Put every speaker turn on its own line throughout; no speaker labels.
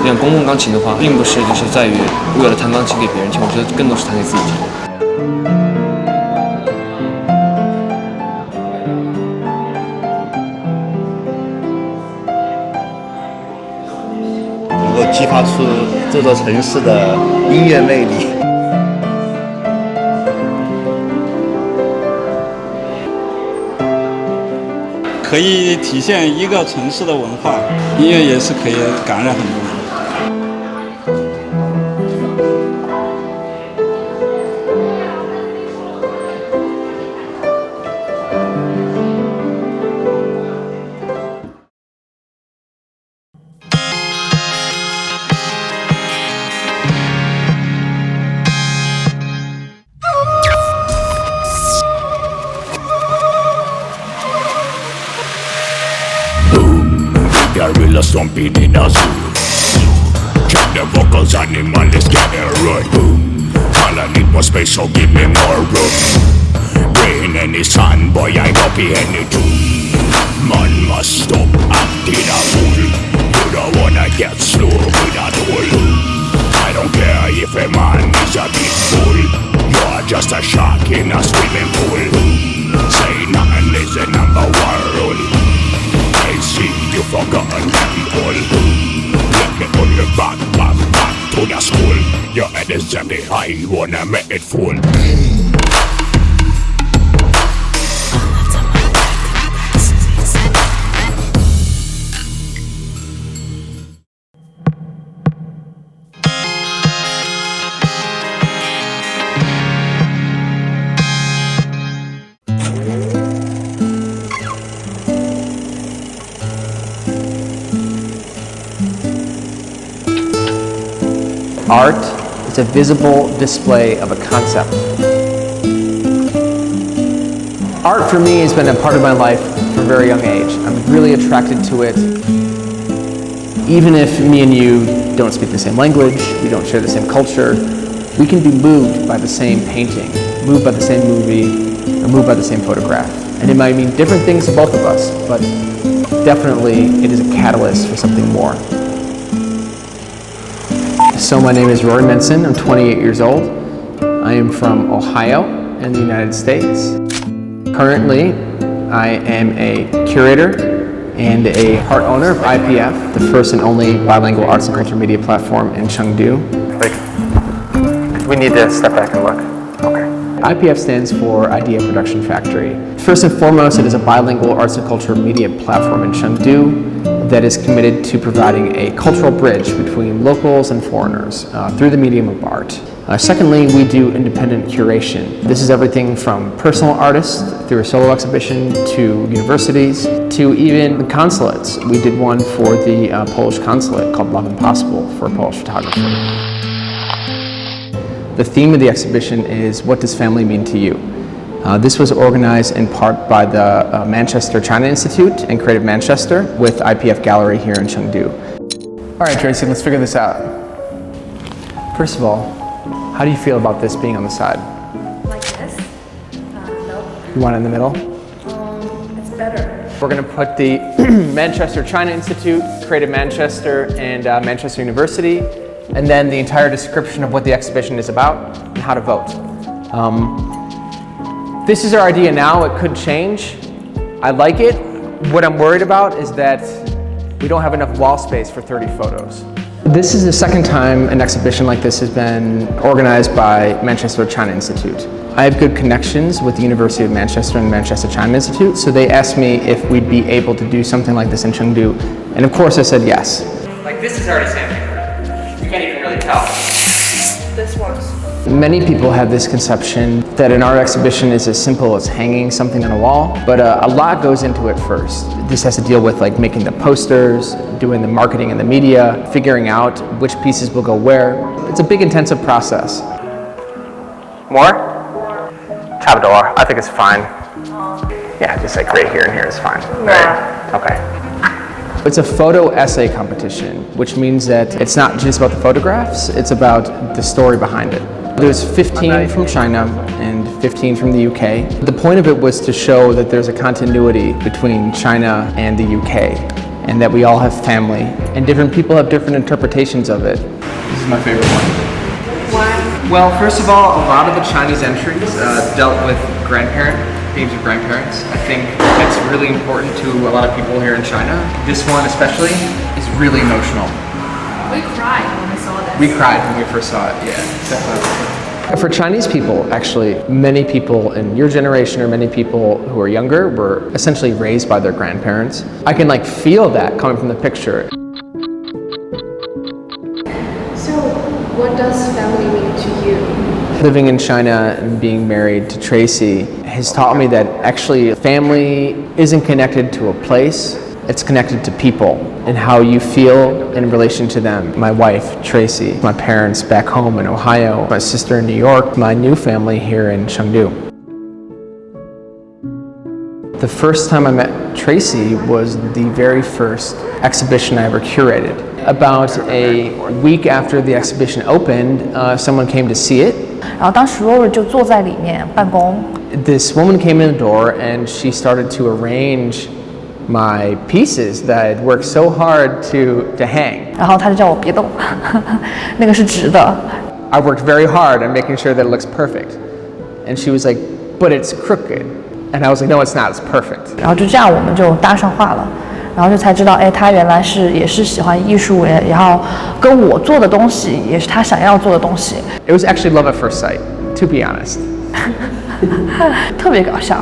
像公共钢琴的话，并不是就是在于为了弹钢琴给别人听，我觉得更多是弹给自己听。
能够激发出这座城市的音乐魅力。
可以体现一个城市的文化，音乐也是可以感染很多人。
Gorilla stomping in a zoo. Check the vocals, animal is getting right. Boom. All I need more space, so give me more room. Rain any sun, boy, I copy any tune. Man must stop acting a fool. You don't wanna get slow with a tool. I don't care if a man is a big fool. You're just a shark in a swimming pool. Say nothing is the number one rule. I see you forgotten them all. Let me pull you back to the school. Your head is empty, I wanna make it full.
Art is a visible display of a concept. Art for me has been a part of my life from a very young age. I'm really attracted to it. Even if me and you don't speak the same language, we don't share the same culture, we can be moved by the same painting, moved by the same movie, or moved by the same photograph. And it might mean different things to both of us, but definitely it is a catalyst for something more. So my name is Rory Menson, I'm 28 years old. I am from Ohio in the United States. Currently, I am a curator and a part owner of IPF, the first and only bilingual arts and culture media platform in Chengdu.
We need to step back and look. Okay.
IPF stands for Idea Production Factory. First and foremost, it is a bilingual arts and culture media platform in Chengdu that is committed to providing a cultural bridge between locals and foreigners through the medium of art. Secondly, we do independent curation. This is everything from personal artists through a solo exhibition to universities to even the consulates. We did one for the Polish consulate called Love Impossible for a Polish photographer. The theme of the exhibition is, what does family mean to you? This was organized in part by the Manchester China Institute and Creative Manchester with IPF Gallery here in Chengdu. All right, Tracy, let's figure this out. First of all, how do you feel about this being on the side?
Like this? Nope.
You want it in the middle?
It's better.
We're going to put the Manchester China Institute, Creative Manchester, and Manchester University, and then the entire description of what the exhibition is about and how to vote. This is our idea now. It could change. I like it. What I'm worried about is that we don't have enough wall space for 30 photos. This is the second time an exhibition like this has been organized by Manchester China Institute. I have good connections with the University of Manchester and Manchester China Institute, so they asked me if we'd be able to do something like this in Chengdu, and of course I said yes. Like, this is already sandpaper. You can't even really tell.
This works.
Many people have this conception that an art exhibition is as simple as hanging something on a wall, but a lot goes into it first. This has to deal with like making the posters, doing the marketing and the media, figuring out which pieces will go where. It's a big intensive process.
More? Chabador. I think it's fine. Yeah, just like right here and here is fine.
Yeah.
Right? Okay.
It's a photo essay competition, which means that it's not just about the photographs, it's about the story behind it. There's 15 from China and 15 from the UK. The point of it was to show that there's a continuity between China and the UK. and that we all have family, and different people have different interpretations of it. This is my favorite one.
Why?
Well, first of all, a lot of the Chinese entries dealt with themes of grandparents. I think that's really important to a lot of people here in China. This one especially is really emotional.
We cried when we saw this.
We cried when we first saw it, yeah, definitely. For Chinese people, actually, many people in your generation or many people who are younger were essentially raised by their grandparents. I can feel that coming from the picture.
So, what does family mean to you?
Living in China and being married to Tracy has taught me that actually family isn't connected to a place, it's connected to people and how you feel in relation to them. My wife, Tracy, my parents back home in Ohio, my sister in New York, my new family here in Chengdu. The first time I met Tracy was the very first exhibition I ever curated. About a week after the exhibition opened, someone came to see it.
然后当时 Rory 就坐在里面办公。
This woman came in the door and she started to arrange my pieces that I'd worked so hard to hang.
然后他就叫我别动，那个是直的。
I worked very hard on making sure that it looks perfect. And she was like, but it's crooked. And I was like, no, it's not, it's perfect.
然后就这样我们就搭上话了，然后就才知道，他原来也是喜欢艺术，然后跟我做的东西也是他想要做的东西。
It was actually love at first sight, to be honest.
特别搞笑，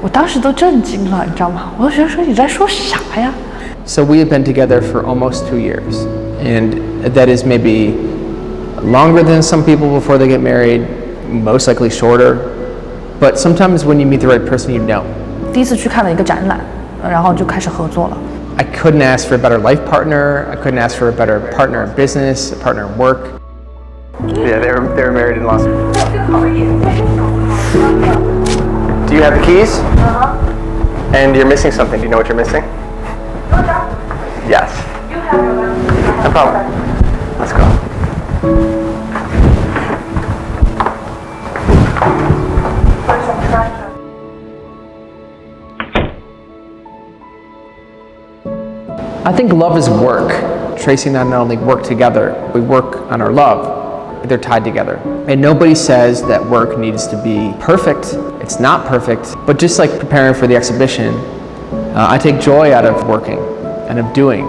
我当时都震惊了，你知道吗？我就觉得说你在说啥呀？
So we have been together for almost 2 years, and that is maybe longer than some people before they get married, most likely shorter. But sometimes when you meet the right person, you know.
第一次去看了一个展览，然后就开始合作了。
I couldn't ask for a better life partner. I couldn't ask for a better partner in business, a partner in work. Yeah, they were married in Las Vegas. Do you have the keys? And you're missing something. Do you know what you're missing? Yes. No problem. Let's go. I think love is work. Tracy and I not only work together, we work on our love. They're tied together. And nobody says that work needs to be perfect. It's not perfect. But just like preparing for the exhibition, I take joy out of working and of doing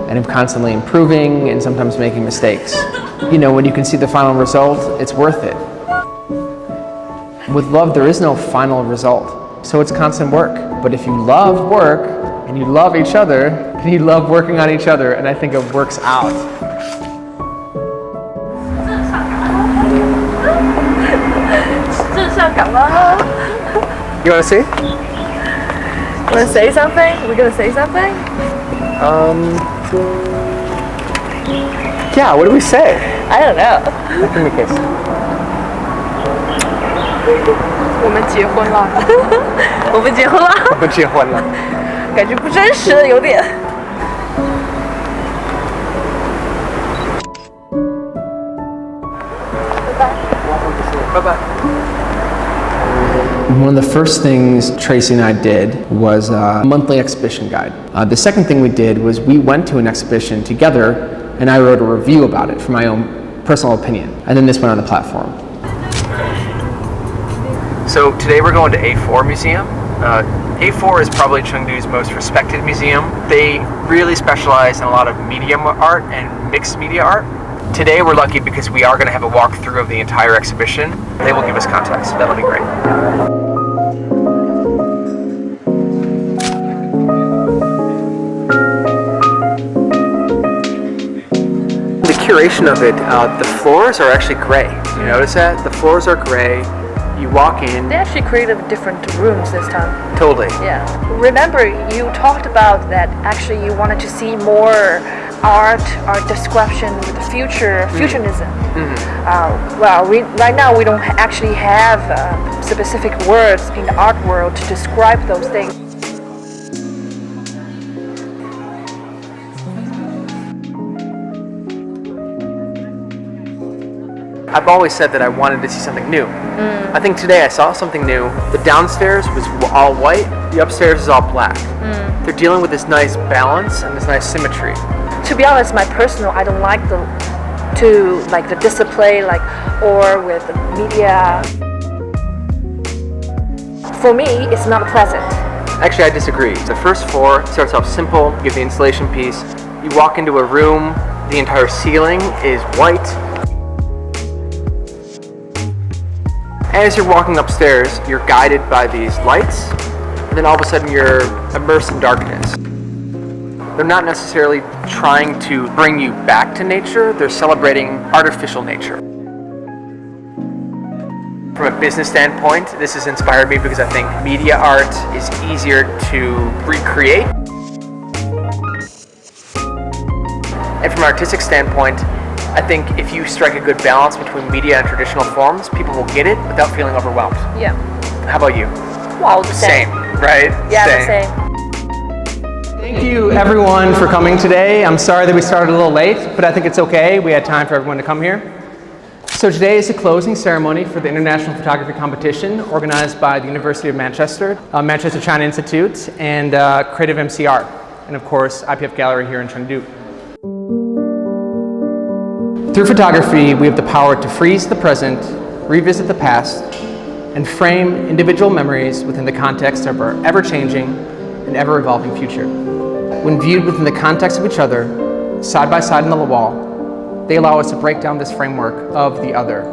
and of constantly improving and sometimes making mistakes. You know, when you can see the final result, it's worth it. With love, there is no final result. So it's constant work. But if you love work, and you love each other, and you love working on each other, and I think it works out. You want to see?
Want to say something? We're gonna say something?
Yeah, what do we say?
I don't know.
Give me a kiss.
我们结婚了，我们结婚了，
我们结婚了。
感觉不真实，有点。
拜拜。One of the first things Tracy and I did was a monthly exhibition guide. The second thing we did was we went to an exhibition together and I wrote a review about it for my own personal opinion. And then this went on the platform. So today we're going to A4 Museum. A4 is probably Chengdu's most respected museum. They really specialize in a lot of medium art and mixed media art. Today we're lucky because we are going to have a walkthrough of the entire exhibition. They will give us context. That'll be great. The curation of it, the floors are actually gray. You notice that? The floors are gray. You walk in.
They actually created different rooms this time.
Totally.
Yeah. Remember, you talked about that actually you wanted to see more art description with the futurism. Right now we don't actually have specific words in the art world to describe those things.
I've always said that I wanted to see something new. I think today I saw something new. The downstairs was all white, the upstairs is all black.
They're dealing with this nice balance and this nice symmetry.
To be honest, my personal, I don't like the display or with the media. For me, it's not pleasant.
Actually, I disagree. The first floor starts off simple. You have the installation piece. You walk into a room, the entire ceiling is white. As you're walking upstairs, you're guided by these lights, and then all of a sudden you're immersed in darkness. They're not necessarily trying to bring you back to nature, they're celebrating artificial nature. From a business standpoint, this has inspired me because I think media art is easier to recreate. And from an artistic standpoint, I think if you strike a good balance between media and traditional forms, people will get it without feeling overwhelmed.
Yeah.
How about you?
Wow, the
Same, right?
Yeah, the same.
Thank you everyone for coming today. I'm sorry that we started a little late, but I think it's okay. We had time for everyone to come here. So today is the closing ceremony for the International Photography Competition organized by the University of Manchester, Manchester China Institute, and Creative MCR, and of course IPF Gallery here in Chengdu. Through photography, we have the power to freeze the present, revisit the past, and frame individual memories within the context of our ever-changing and ever-evolving future. When viewed within the context of each other, side by side on the wall, they allow us to break down this framework of the other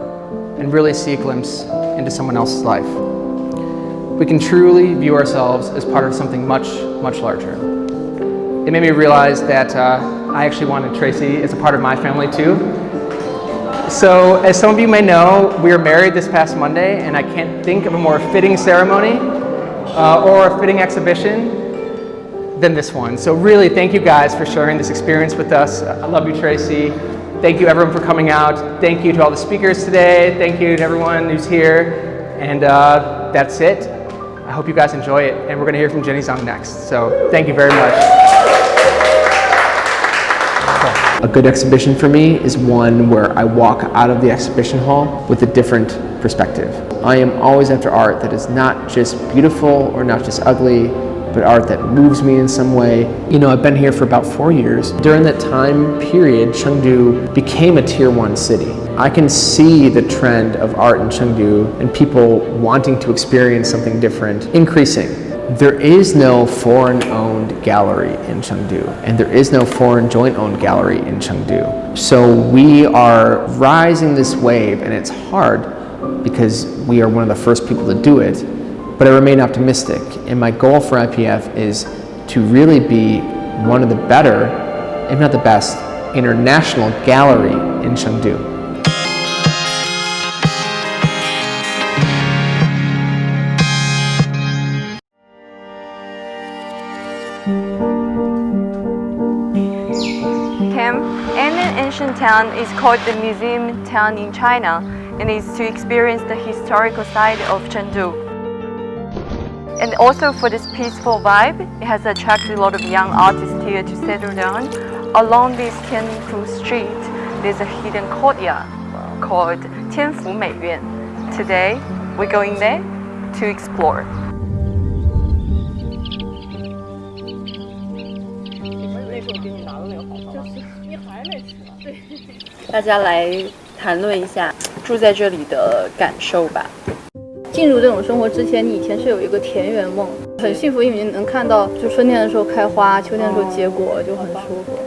and really see a glimpse into someone else's life. We can truly view ourselves as part of something much, much larger. It made me realize that I actually wanted Tracy as a part of my family too. So, as some of you may know, we were married this past Monday, and I can't think of a more fitting ceremony or a fitting exhibition than this one. So really, thank you guys for sharing this experience with us. I love you, Tracy. Thank you everyone for coming out. Thank you to all the speakers today. Thank you to everyone who's here. And that's it. I hope you guys enjoy it. And we're gonna hear from Jenny Zhang next. So thank you very much. A good exhibition for me is one where I walk out of the exhibition hall with a different perspective. I am always after art that is not just beautiful or not just ugly, but art that moves me in some way. You know, I've been here for about 4 years. During that time period, Chengdu became a tier 1 city. I can see the trend of art in Chengdu and people wanting to experience something different increasing. There is no foreign-owned gallery in Chengdu, and there is no foreign joint-owned gallery in Chengdu. So we are rising this wave, and it's hard because we are one of the first people to do it, but I remain optimistic. And my goal for IPF is to really be one of the better, if not the best, international gallery in Chengdu.
And an ancient town is called the Museum Town in China, and is to experience the historical side of Chengdu. And also for this peaceful vibe, it has attracted a lot of young artists here to settle down. Along this Chengdu Street, there's a hidden courtyard called Tianfu Meiyuan. Today, we're going there to explore.
大家来谈论一下住在这里的感受吧。
进入这种生活之前，你以前是有一个田园梦，很幸福，因为你能看到，就春天的时候开花，秋天的时候结果，就很舒服。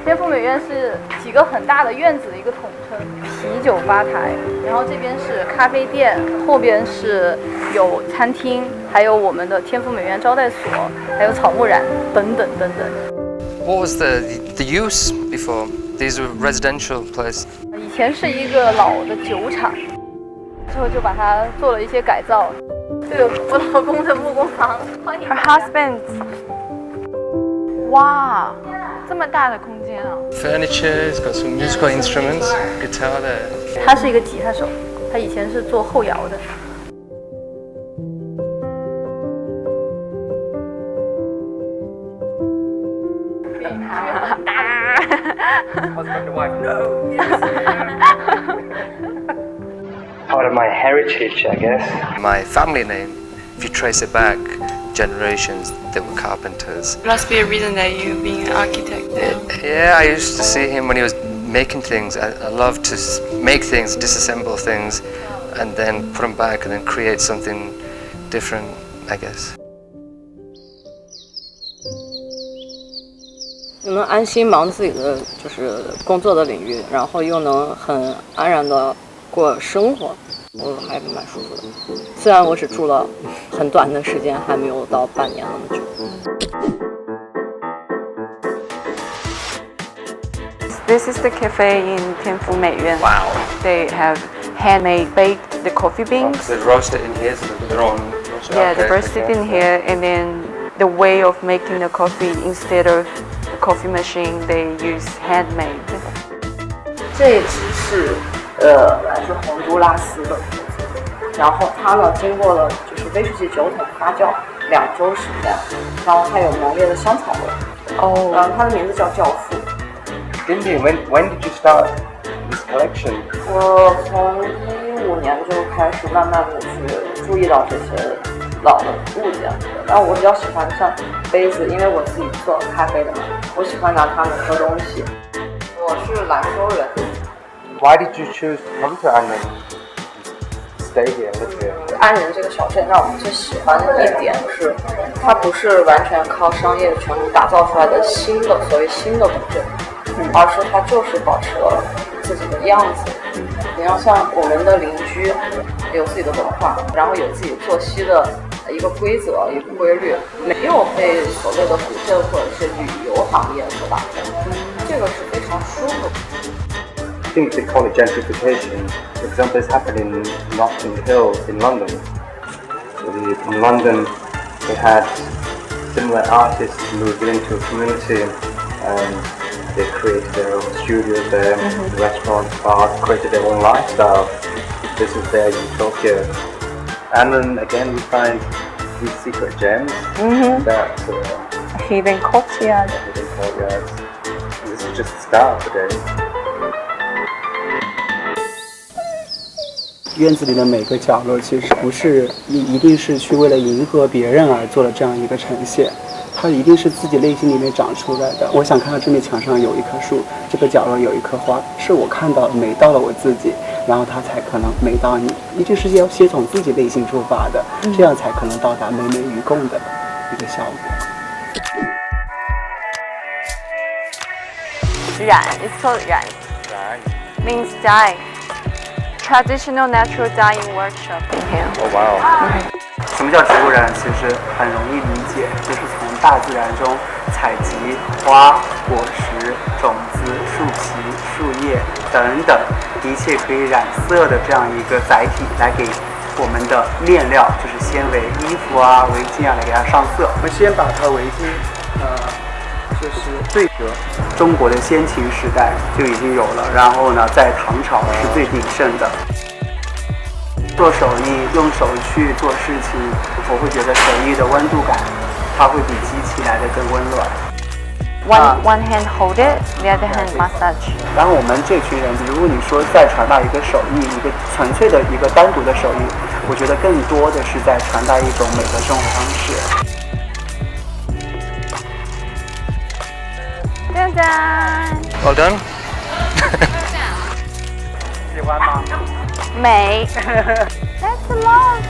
天府美院是几个很大的院子的一个统称，啤酒吧台，然后这边是咖啡店，后边是有餐厅，还有我们的天府美院招待所，还有草木染等等等等。
What was the use before? These were residential place.
以前是一个老的酒厂，之后就把它做了一些改造。这个我老公的木工房，欢迎。
Her husband. 哇，这么大的空间啊
Furniture, it's got some musical instruments, guitar there.
他是一个吉他手，他以前是做后摇的。
Husband and wife, no.
part of my heritage, I guess.
My family name, if you trace it back generations, they were carpenters.
Must be a reason that you've been an architect then.
Yeah, I used to see him when he was making things. I love to make things, disassemble things, and then put them back and then create something different, I guess.
能安心忙自己的就是工作的领域，然后又能很安然的过生活，我还蛮舒服的。虽然我只住了很短的时间，还没有到半年那么久。
This is the cafe in Tianfu Meiyuan.
Wow.
They have handmade baked the coffee beans.
They roast it in here, so they're on.
Yeah, they roast it in here, and then the way of making the coffee, instead of the coffee machine, they use handmade.
这一支是来自洪都拉斯的，然后它呢经过了就是威士忌酒桶发酵2周时间，然后它有浓烈的香草味。
哦。
它的名字叫教父。
Cindy, when did you start this collection?
我从2015年就开始慢慢的去注意到这些老的物件，然后我比较喜欢像杯子，因为我自己做咖啡的嘛，我喜欢拿它们喝东西。我是兰州人。
Why did you choose to come to Annan? Stay here, live here.
安仁这个小镇让我们最喜欢的一点是，它不是完全靠商业权打造出来的所谓新的古镇，而是它就是保持了自己的样子。你要像我们的邻居有自己的文化，然后有自己作息的一个规则、一个规律，没有被所谓的古镇或者是旅游行业所打破，这个是非常舒服的。
I think they call it gentrification. For example, it's happening in Notting Hill in London. So in London, they had similar artists moved into a community and they created their own studios there, restaurants, bars, created their own lifestyle. This is their utopia. And then again, we find these secret gems that
Hidden courtyard.
hidden courtyards. This is just the start of the day.
院子里的每个角落其实不是一定是去为了迎合别人而做的这样一个呈现，它一定是自己内心里面长出来的。我想看到这面墙上有一棵树，这个角落有一棵花，是我看到美到了我自己，然后它才可能美到你。一定是要先从自己内心出发的，这样才可能到达美美与共的一个效果。
染 it's called 染 means dye. Traditional natural dyeing workshop in here.
Oh wow.
什么叫植物染？其实很容易理解，就是从大自然中采集花、果实、种子、树皮、树叶等等一切可以染色的这样一个载体，来给我们的面料，就是纤维、衣服啊、围巾啊，来给它上色。我们先把它围巾，就是对折。中国的先秦时代就已经有了，然后呢，在唐朝是最鼎盛的。做手艺，用手去做事情，我会觉得手艺的温度感，它会比机器来的更温暖。
One hand hold it, the other hand massage.
然后我们这群人，如果你说再传达一个手艺，一个纯粹的一个单独的手艺，我觉得更多的是在传达一种美的生活方式。
짜잔!
Well done.
喜欢吗？
美。That's a lot.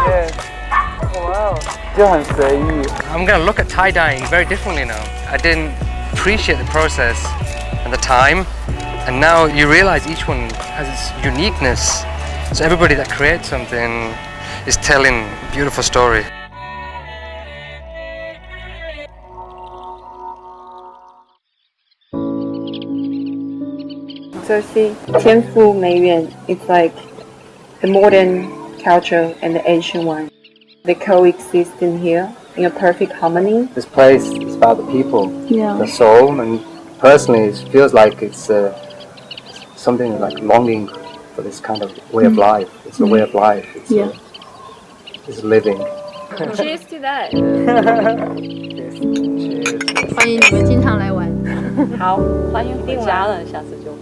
Yes. Wow. 就很随意。
I'm gonna look at tie dyeing very differently now. I didn't appreciate the process and the time, and now you realize each one has its uniqueness. So everybody that creates something is telling a beautiful story.
So see, Tianfu Meiyuan, it's like the modern culture and the ancient one. They coexist in here in a perfect harmony.
This place is about the people, the soul, and personally it feels like it's something like longing for this kind of way of life. It's a way of life. It's living.
Cheers to that.
欢迎你们经常来玩。
好，欢迎回家了，下次就。